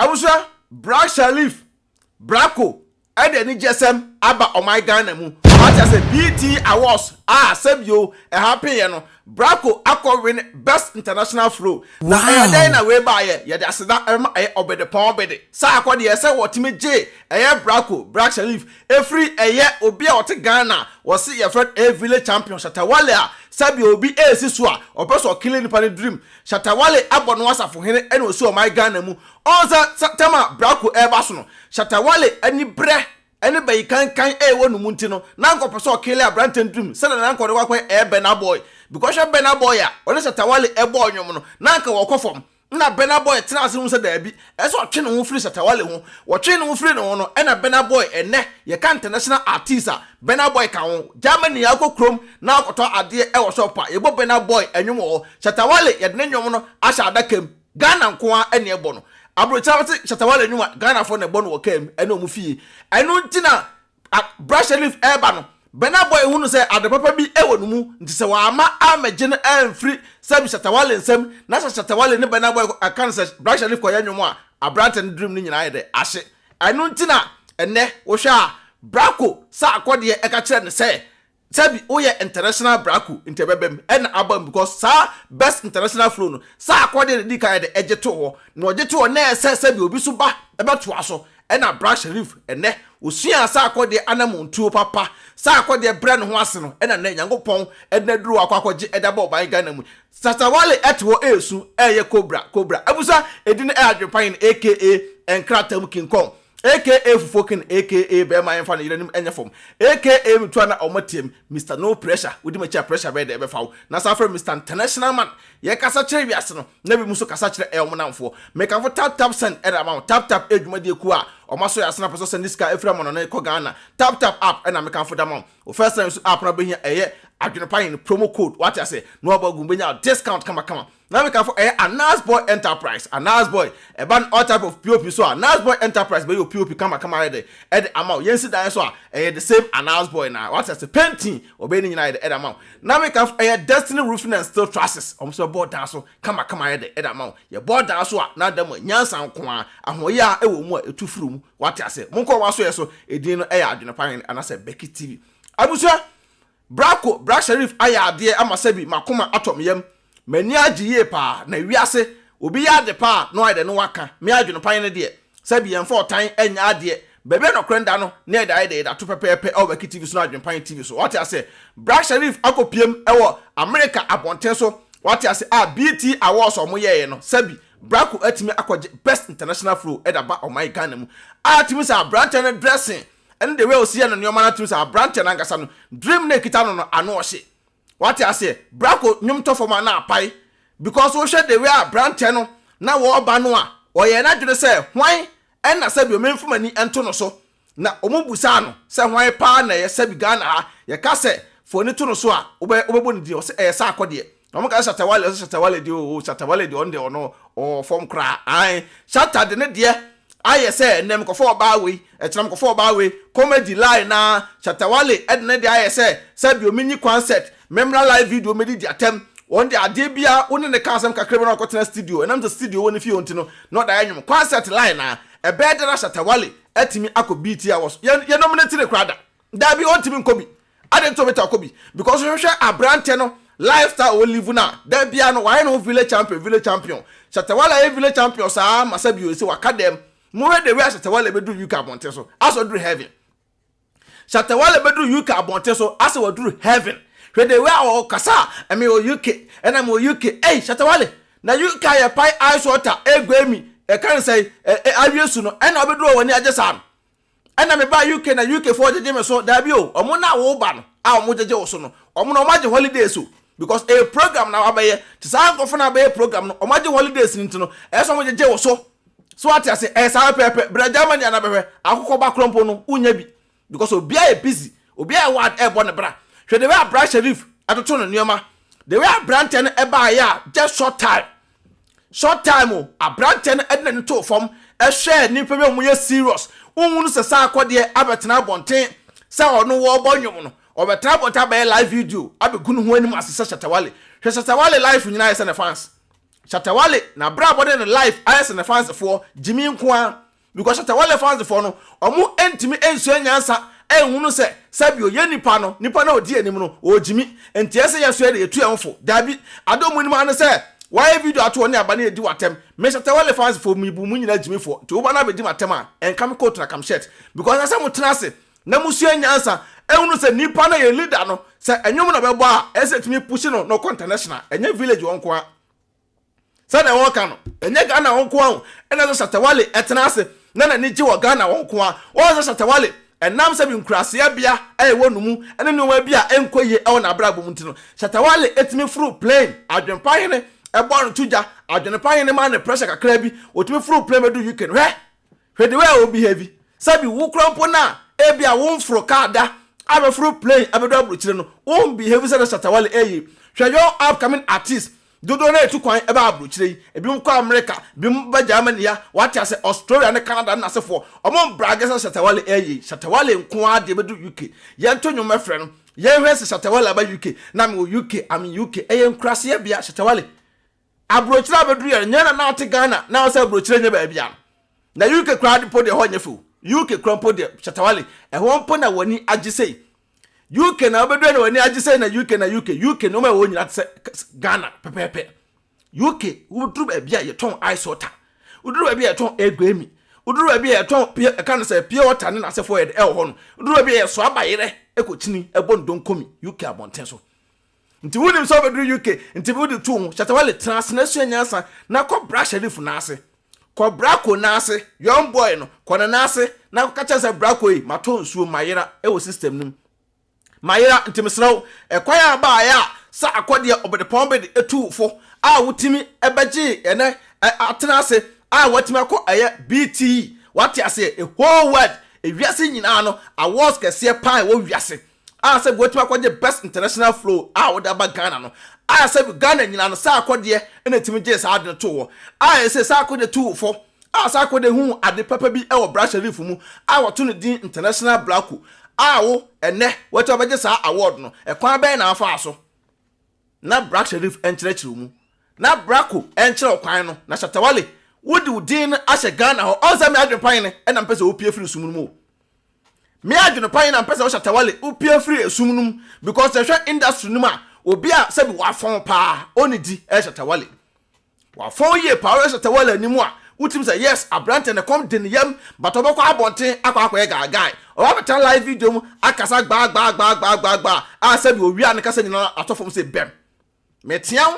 Abusua Brad Shalif Bracco ede ni jesem aba omai Ghana mu what say BT Awards sebio e happy ye no Bracco akọ win best international flow na e na we ba ye de aseda obede pon obede sa akọ de se wotime je Bracco Brad Shalif every obi a wote Ghana was ye friend a village champion Shatta Wale sebio obi esiso a opeso killing nipa dream Shatta Wale abono asafo hene ene osi omai Ghana mu onza tema Bracco baso no Shatta Wale ani bre ene bayi kan wonu munti no na nko peso kele abranten drum se na nko de wakwa Bena boy because Bena boy a one Shatta Wale boy nwom no na nka wokofom na Bena boy tena ase hu se da bi eso twe no free Shatta Wale ho wo twe no free no no ena Bena boy ene ye kan international artist a Bena boy kan ho Germany akokrom na akoto ade wo shop a ye bo Bena boy enwom ho Shatta Wale ye de nwom no asha adakam Ghana nko a ene ebo no Abrochawati Shatta Wale nyuma Ghana for na ebo no wakam ene omufie enu ntina Brad Shalif eba no Bena boy hunu se adepapa bi wonu mu nti se wa ama amagye no amfiri sabi Shatta Wale nsem na Shatta Wale ne Bena boy akan se Brad Shalif ko yanwom a abranten dream ni nyina yede ahye enu ntina enne wo hwa Bracco sa akode eka kire ne se sabi oye international Bracco intebebem en abam because sa best international flow no sa akode di kan de egeto ho na ogeto ho na ese sabi obi so ba ebeto aso ena Brad Shalif ene osua sa akode anamontuo papa sa akode bre no ho ase no ena na nyankopon ena duru akwakoje edaba oban Ghana mu Shatta Wale etwo esu eye cobra abusa edin adwepan aka enkratam King Kong aka Fufokin aka Bema Enfa na Iranim Enyefom aka Mutwana Omatiem Mr No Pressure wudi macha pressure be de be fawo na safre Mr International Man ye kasa kire wiase no na bi muso kasa kire monamfo make am tap send e amount tap edwumade ku a omaso ya sena person send this guy efra mono na ko Ghana tap app e na make am for amount o first time app na be here adwenepahen promo code what I say no abagu benya discount kama now we can for a Nas Boy Enterprise a Nas Boy a ban all type of POP so a Nas Boy Enterprise be your POP kama ready the amount yensi dan so the same Nas Boy now what I say painting obey ni na the amount now we can for a Destiny Roofing and Steel Trusses so board down so kama ready the amount your board down so na dem nyansa nko a ahoya e wo mu etufuru mu what I say monko waso yeso edin no adwenepahen and I say BeckyTv abusua Bracco Brad Shalif aya ade amasabi makoma atom yam mani agiye pa na wiase obi ya de pa no ide no waka me adwenepahen ne de sabi yem for tan anya ade bebe no krenda no na ide da to pepepe o BeckyTv so adwenepahen TV so what I say Brad Shalif akopiem ewo America abonten so what I say BT Awards omo ye no sabi Bracco atimi akwaje best international flow edaba o my Ghana mu atimi sa Branton dressing and the way we see no nyoma na timi sa Branton angasa no dream na kita no ano ohye what I say Bracco nyum to for na apai because we share the way Branton no na wo ba no a o ye na dwere say hwan en na sabi o memfuma ni ento no so na omubusa no say hwan pa na ye sabi Ghana ha ye ka say for ni to no so a obebu ni di o say sa akode no ka Shatta Wale di o Shatta Wale di on de ono o form kra ai Shatta de ne de aye say nem ko for ba we e tram ko for ba we comedy line na Shatta Wale e de ne de aye say sabi o mini concert memra live video medi di atem on the ade bia woni ne ka asem kakra na akotena studio enam the studio woni fi onti no not da anyum concert line na e be de na Shatta Wale atimi akọ BT Awards ye nominate ne krada da bi ontimi nkobi ade to beta kobi because we hwe abrante no lifestyle we live na da bia no why no village champion Shatta Wale village champion sa masabi o se wakadem mo we de we Shatta Wale be do UK abonte so aso do heaven Shatta Wale be do UK abonte so aso we do heaven where they were kasa emi o UK and I'm o UK Shatta Wale na UK ya pai ice water egwemi e kan say awiesu no and obedu woni agesa no and me ba UK na UK for jeje me so da bi o omo na wo ba no a omo jeje wo so no omo na omaje holidays so because a program na abaye to say go for na abaye program no omaje holidays nti no e so omo jeje wo so what I say sa pepe bra Germany na bebe akoko ba krompo no unya bi because obi a busy obi a ward e bo ne bra hwe de we Brad Shalif atoto no nioma the way Branton e ba ya just short time o Branton e na nto fom e share ni pe mu ye serious unhunu se sa akode abetena bonten se ono wo bonyum no obetena bonta be live video abegunu ho anim asese Shatta Wale Shatta Wale live nyina ye se ne fans Shatta Wale na bra body in life ayes na fans for Jimmy Nkwa because Shatta Wale fans for no omo entimi ensu anyansa ehunu se sabio ye nipa na odi anim no o Jimmy enti ese yeso e etu enfo dabi adomu ni ma no se why video ato ne aba na edi watem me Shatta Wale fans for me bu mu nyina Jimmy for to oba na be di matem a enkam coat na kam shirt because asa mutena se na musu anyansa ehunu se nipa na ye leader no se enyum na bebo a ese timi push no international enye village wonko a sa na won ka no enye Ghana wonko a ena so Shatta Wale etena ase na ni ji wo Ghana wonko a wo so Shatta Wale enam se bi nkurase bia wonumu ene no wa bia enkoye na abrabo mu ntino Shatta Wale etimi furu plane adwenpahene ebo no tuja adwenpahene ma ne pressure kakra bi otimi furu plane medu UK no hwe de way obi heavy sabi wo krampo na ebia won furu kada abe furu plane abedo abrochire no won behave say Shatta Wale hwe your upcoming artist dodo na etu kwan ebe abrochire yi ebi m kwa America bi m ba Germany ya what ya say Australia and Canada na sefo omon brage say Shatta Wale Shatta Wale nko ade bedu UK ye nto nyoma frɛ no ye hwe say Shatta Wale aba UK na me UK am UK nkrase bia Shatta Wale abrochire abedu ye nyana na ate Ghana na say abrochire nya ba bia na UK crowd po de ho nyefu UK crumpo de Shatta Wale ho mpo na wani agisei UK na obedo na wani agisei na UK no ma wo nyina se Ghana pepepe UK uduru ba bia ye ton ice water uduru ba bia ye ton egwemi uduru ba bia ye ton kan se pure water na se for ho no uduru ba bia ye so abayere ekochini ebondon komi UK abonten so nti wunim so obedo UK nti wudi tu Shatta Wale transnational nyansa na ko brush elifu na ase ko brako na ase young boy no ko na ase na ka chase brako yi mato nsuo mayera wo system nim mayera ntimsraw kwaya ba ya sa akode obede pombe de etufo a wutimi ebeji ene atena ase a watimi akọ BT wati ase a whole world ewiase nyina no awards kese pan wo wiase a se watimi akọ best international flow a woda ba Ghana no a se Ghana nyina no sa akode ene timi je sa ade to wo a se sa akode tufo a sa akode hu ade papa bi e wo brush relief mu a woto no din international black awo ene wato baje sa award no ekwan ben na afa aso na black sheriff encherechiru mu na brako enchere kwan no na Shatta Wale wodi udin ahye Ghana ho onza me adwenpan ne na mpese opie free sum mu me adwenpan na mpese Shatta Wale opie free sum mu because the industry numa obi a se bi wa fon pa onidi Shatta Wale wa fon ye pa Shatta Wale animu a utim say yes abrante ne come den yam but obekwa abonten akwa guy o abeta live video mu akasa gba a say bi owi an kasa nyina atofom say bem metiam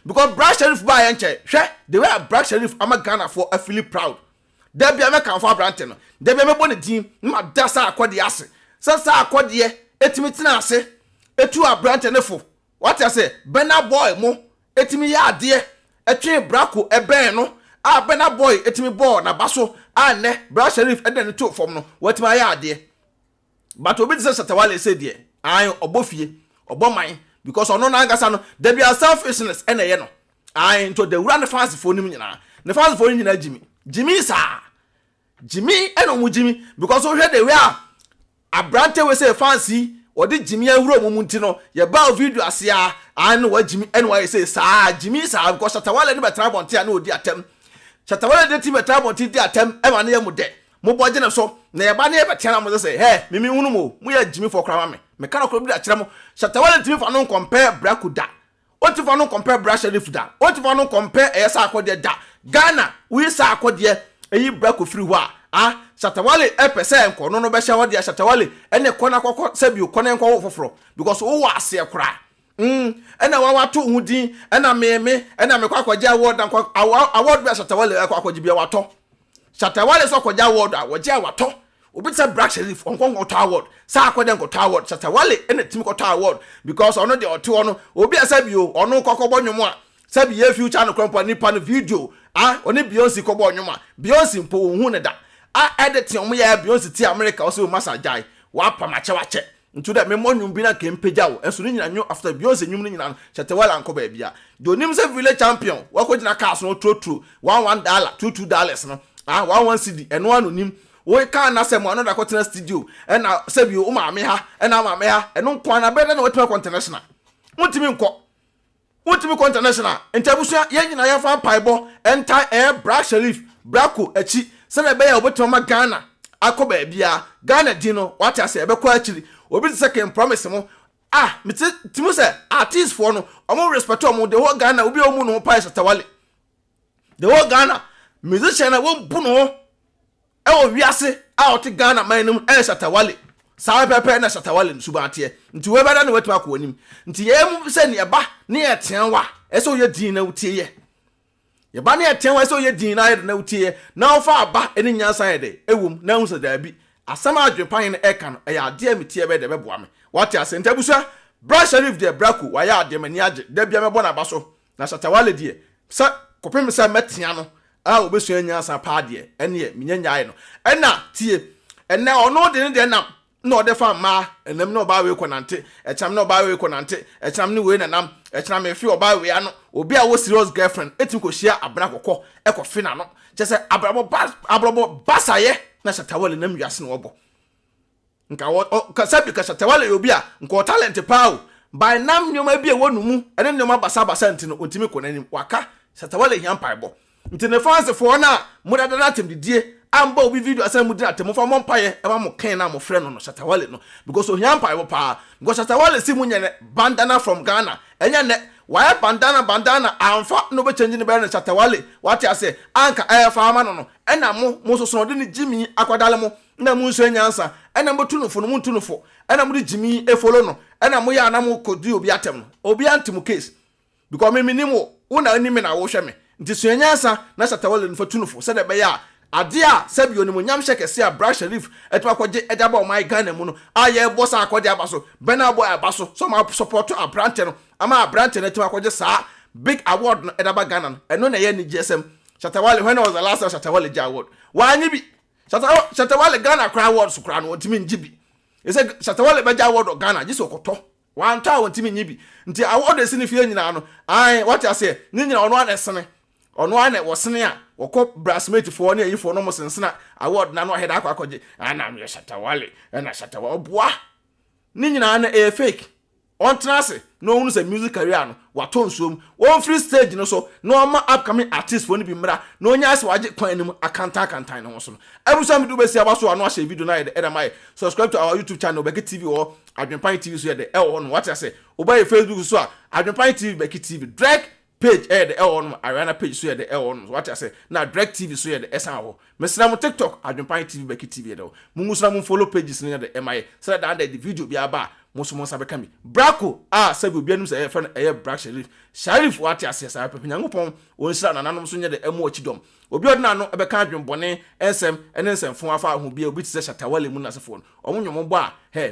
because Black Sheriff ba yenche hwe the way Black Sheriff ama Ghana for a feel proud da bia me kan for abrante no da bia me bo ne din ma da sa akode ase sa akode etimi tina ase etu abrante ne fo what I say bena boy mo etimi ya ade etwe brako eben no a bena boy etimi ball na baso a ne Black Sheriff eden to form no watima ya ade but obi say Shatta Wale say de an obofie oboman because ono na angasa no there be a selfishness ene ye no an to the run fans for nim nyina ne fans for nyina Jimmy sa Jimmy eno mu Jimmy because o hwe the way a brante we say fancy odi Jimmy ahuro mu nti no ye ba video ase a an wa Jimmy eno wa say sa Jimmy sa because Shatta Wale ne betra bonte na odi atem Shatta Wale de ti betra bonte di atem e ma ne ye mu de mo boje ne so na ye ba ne ye betia na mo say hey mimi hunu mo ye Jimmy for krama me kana ko bi da kire mo Shatta Wale ti fa no compare Brakuda o ti fa no compare Black Sheriff da o ti fa no compare esa akode da Ghana we sa akode eyi Brako free ho a Shatta Wale pese enko no be hye wo de Shatta Wale ene kona kokko sabi o kona enko wo foforo because wo wa ase kra ena wa wato hu din ena me kwakwaje award anko award be Shatta Wale kwakwaje bia wato Shatta Wale so kwaje award a waje wato obi say Black Sheriff onko to award sa akwade enko to award Shatta Wale ena timi ko to award because ono de oto ono obi asabi o ono kokko nwom a sabi ye future no krompa nipa no video oni Beyonce ko bo nwom a Beyonce mpo hu ne da edit omo ya Beyonce ti America o so masa jai wa pa mache wache ntu da me monwum bi na kempeja wo enso nyina nyo after Beyonce nyum nyina Shatta Wale anko ba bia do nim say village champion wa ko jina cars no true $1 $2 no 11 cedi eno anu nim we kan na say mo another continent studio e na sabi o ma me ha e na ma me ha eno nko na be na we to international mutimi nko ultimi international entabusua ye nyina ya fa paibo enta Black Sharif Bracko achi se na be ya obetoma Ghana akoba bia Ghana di no what ase ebekọ achiri obi second promise mo timu se artist for no omo respect omo the whole Ghana obi omu no pa Shatta Wale the whole Ghana musician na won bu no e o wiase out Ghana manum Shatta Wale sawe pepe na Shatta Wale nsuba ate nti we bada na wetu akọ onim nti ye mu se ne ba ne ye tenwa ese o ye din na utie ye ye ba ne ye tenwa ese o ye din na ye na utie na ofa aba eni nyansa ye de ewum na hu se da bi asama adwepan ne eka no ya ade amitie be de beboa me what ya se ntabusua Black Sharif de Bracko wa ya ade mani age da bia me bona ba so na Shatta Wale de sa kopem se metia no obesua nyansa pa de ene minyanya ye no ena tie ene ono de ne de nam no de fa ma enam no ba we konante echam no ba we konante echam ni we nanam echam me fi oba we ano obi a wo serious girlfriend etim ko hia abra kokko ekofe na no chese abrabo basaye na Shatta Wale nam wiase no obo nka wo kasabi ka Shatta Wale obi a nka talent pa o by nam nyoma bi e wonumu ene nyoma basa ntino ontimi ko nanim waka Shatta Wale hian paibo ntine fans for na mudada na tem didie amba obi video asem mudina tem fa mo mpaye e ba mo ken na mo frɛ no Shatta Wale no because ohian paibo pa because Shatta Wale si munye bandana from Ghana enya ne why bandana amfa no be change ne be na Shatta Wale what I say anka fa ama no ena mo so de ne Jimmy akwadale mo na mu nso nyansa ena mo tunufo no mu tunufo ena mo de Jimmy e follow no ena mo ya na mo kodi obi atem no obi antim case because me minimo una anime na wo hwe me nti so nyansa na Shatta Wale no fa tunufo se de be ya ade a sabi oni mo nyam hyekese a Black Sharif eto akwaje edaba o my Ghana mu no aye boss akwaje abaso bena boy abaso so ma support a brand no ama brand no eto akwaje sa big award no edaba Ghana no eno na ye ni GSM Shatta Wale when was the last time Shatta Wale award wanyi bi Shatta Wale Ghana cry award so cry no ontimi njibi e say Shatta Wale beja award o Ghana ji so koto wan ta ontimi nyibi nti award esi ni fie nyina no ai what I say ni nyina ono anesene ono ane wosene a wokọ brassmate for ne yifo no mo sensena award na no head akwakoje ana me Shatta Wale na Shatta Wale boa ni nyina na fake on trase no hunu se music career no wato nsuom on free stage no so no ma upcoming artist for ni bi mra no nya ase waje kwan nim akantan no so no abusa mi do besi abaso ano ahye video na eda mai subscribe to our YouTube channel BeckyTv or AdwenepaheneTv so de on what I say oba Facebook so AdwenepaheneTv BeckyTv direct page the on Ariana page so the on what I say na direct TV so the esan ho mesra mo TikTok AdwenepaheneTv BeckyTv do mo musra mo follow pages ni the MI so that the video bi aba mo so mo sabe mi Bracko sabi obi anum say e friend Black Sharif what I say say pepe nyankopon won sra nananom so nye the emu achidom obi odna no e be ka adwenbone ensem fon afa ho bi obi tse Shatta Wale mu na sefo omo nyomo bo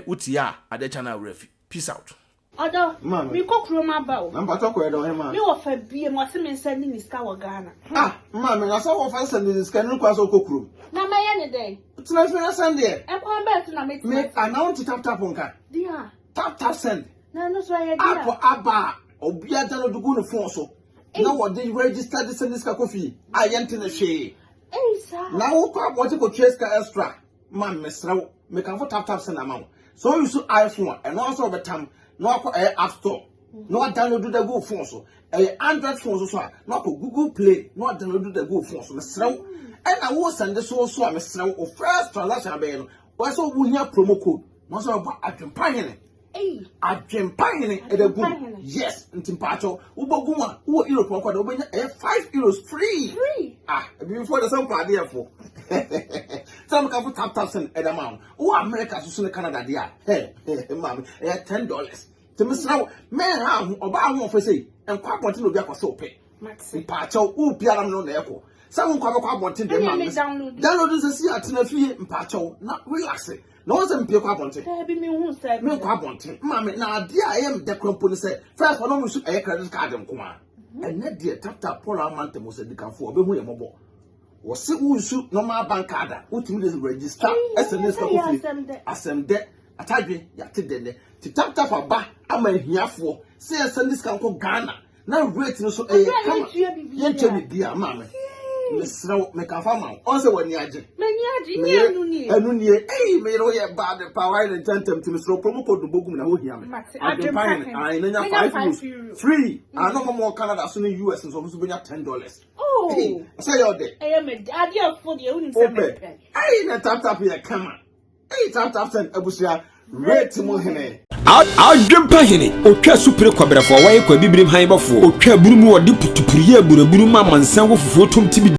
uti ade channel refi peace out. Odo, mi kokroma ba o. Namba to ko edo he ma. Mi wo fa bie mo se me send ni ska wo Ghana. Ma me na so wo fa send ni ska ni kwa so kokrom. Na me ye ne den. Tina fi na send e. E kwa be to na me. Me announce tap nka. Dia. Tap send. Na no so ye dia. Apo aba obi ada no dugu no phone so. Na wo dey register the send ska kofi. Ayente na hwe. Sir. Na wo kwa mo ti ko ska extra. Ma me sraw. Me kan for tap send amount. So you so iPhone and also betam no app store no download the go phone so Android phone so no Google Play no download the go phone so mesrew and I will send this so mesrew o first transaction be no we so we hear promo code no so ba adwenpahene adwenpahene e da go yes ntimpacho wo bogu a wo Europe kwa da wo benya €5 free before the some party for some can put tap send at amount wo America so Canada dia mama $10 to miss now man how oba ho for say enkwa bonte no bi akwaso pe mpacho wo biara no na eko some kwa bonte de man download this see atena fie mpacho na relax no one say mpie kwa bonte bi mi hu say me kwa bonte mama na ade a am de krompo ni say first for no mu credit card nko a ene de tap pull amount mo say dikanfo obehu ye mobo wose unsu normal bank card utimi dey register SMS ka kofi asem atadwe yate dene ti tap aba ama hiafo say send this kan ko Ghana na rate no so kama ye twa bi bia mama mesra me kan fa ma on say wani age Hey, me no ye bad power and tentem to so promo code bogum na ho hia me. I nanya 5 euros. Free. I no more Canada so in US so so benya $10. Oh. Hey, say your day. I am a daddy for the only seven. Hey, na tap here come on. Hey, tap send abusia rate mo hene. Adwenepahene otwa supre kwabrafo waye kwa bibrim han bafo otwa burumu wode putupuriye buraburu ma mansan wo fufuo tom tibi